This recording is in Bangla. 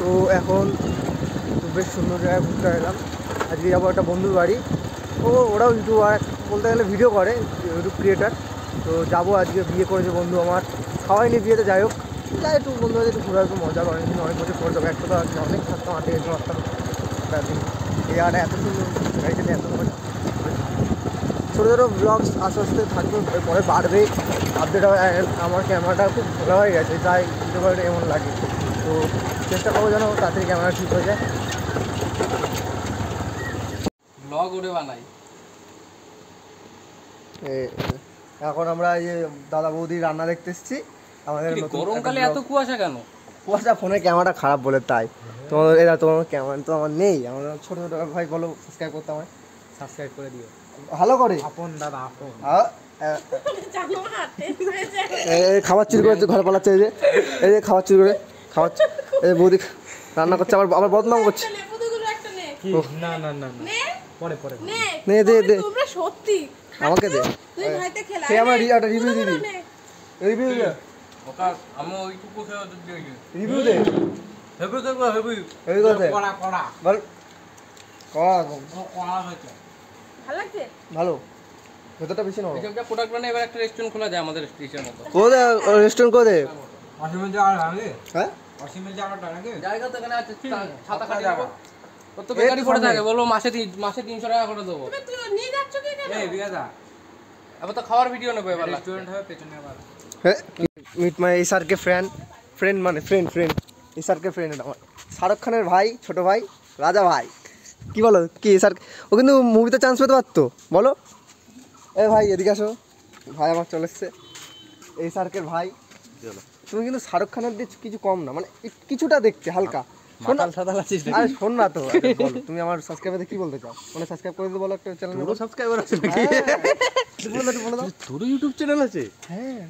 তো এখন বেশ সুন্দর জায়গায় ঘুরতে এলাম। আজকে যাবো একটা বন্ধুর বাড়ি। ওরাও ইউটিউবার, বলতে গেলে ভিডিও করে, ইউটিউব ক্রিয়েটার। তো যাবো, আজকে বিয়ে করেছে বন্ধু আমার, খাওয়াইনি বিয়েতে, যাই হোক যাই একটু বন্ধু একটু ঘুরে আসবো, মজা করে। অনেক বছর পরে যাবো, একটা তো আছে, অনেক থাকতাম, আটে গেছিলাম আসতাম দিন। এই আর এত সুন্দর গাড়িতে এত মজা। ছোটো ছোটো ব্লগস আস্তে আস্তে থাকবে, পরে বাড়বে, আপডেট হবে। আমার ক্যামেরাটা খুব ভালো হয়ে গেছে, তাই ভিডিও এমন লাগে। তো চেষ্টা করবো যেন তাড়াতাড়ি ক্যামেরা ঠিক হয়ে যায়। ব্লগ ওরে বানাই। এখন আমরা এই যে দাদা বৌদি রান্না দেখতে এসেছি আমাদের। গরমকালে এত কুয়াশা কেন? কুয়াশা, ফোনের ক্যামেরাটা খারাপ বলে তাই। তোমাদের এরা তোমার ক্যামেরা তো আমার নেই, আমার ছোটো ছোটো ভাই বলো সাবস্ক্রাইব করতে, আমায় সাবস্ক্রাইব করে দিও ভালো করে। আপন দাদা আপন। খাবার চুরি করে ঘরে পালাচ্ছে, এই যে খাবার চুরি করে খাওয়াচ্ছে, এই বৌদি রান্না করছে, আবার আবার বদনাম করছে। না না না পরে পরে নে দে দে সত্যি আমাকে দে, সে আমার একটা রিভিউ দিবি, রিভিউ দে ওকা আমি ওইটুকু খেয়ে দিই। রিভিউ দে, হেবি দেখো হেবি হেবি কথা কড়া কড়া বল, কড়া কড়া হয়েছে। ভালো লাগছে। ভালো, ভেতরটা বেশি নরম। এইসব প্রোডাক্ট মানে এবার একটা রেস্টুরেন্ট খোলা যায় আমাদের স্টেশন মতো। কোদে রেস্টুরেন্ট কোদে, অসীমের জায়গা আগে, হ্যাঁ অসীমের জায়গাটা আগে জায়গা তো এখানে আছে, ছাতা খাটি যাবো। কত বেকারি পড়ে থাকে বলো, মাসে 300 টাকা করে দেবো। তুই নিয়ে যাচ্ছ কি কেন? এই বিয়াদা আবার তো খাওয়ার ভিডিও নেবো, এবার রেস্টুরেন্ট হবে পেছনে আবার। হ্যাঁ, মিট মাই এসআরকে ফ্রেন্ড মানে ফ্রেন্ড এসআরকে ফ্রেন্ড আমার, শাহরুখ খানের ভাই, ছোট ভাই, রাজা ভাই। কি বলো কি এসআর, ও কিন্তু মুভিতে চান্স পেতে পারতো, বলো। এ ভাই এদিকে আসো, ভাই আমার চলে এসছে, এসআরকে ভাই। তুমি কিন্তু শাহরুখ খানের দিয়ে কিছু কম না, মানে কিছুটা দেখতে হালকা। আরে শোন না তো, বলো তুমি আমার সাবস্ক্রাইবারে কি বলতে চাও, মানে সাবস্ক্রাইব করে দিতে বলো একটা চ্যানেল। সাবস্ক্রাইবার আছে নাকি? বলো দাও। তোর ইউটিউব চ্যানেল আছে? হ্যাঁ,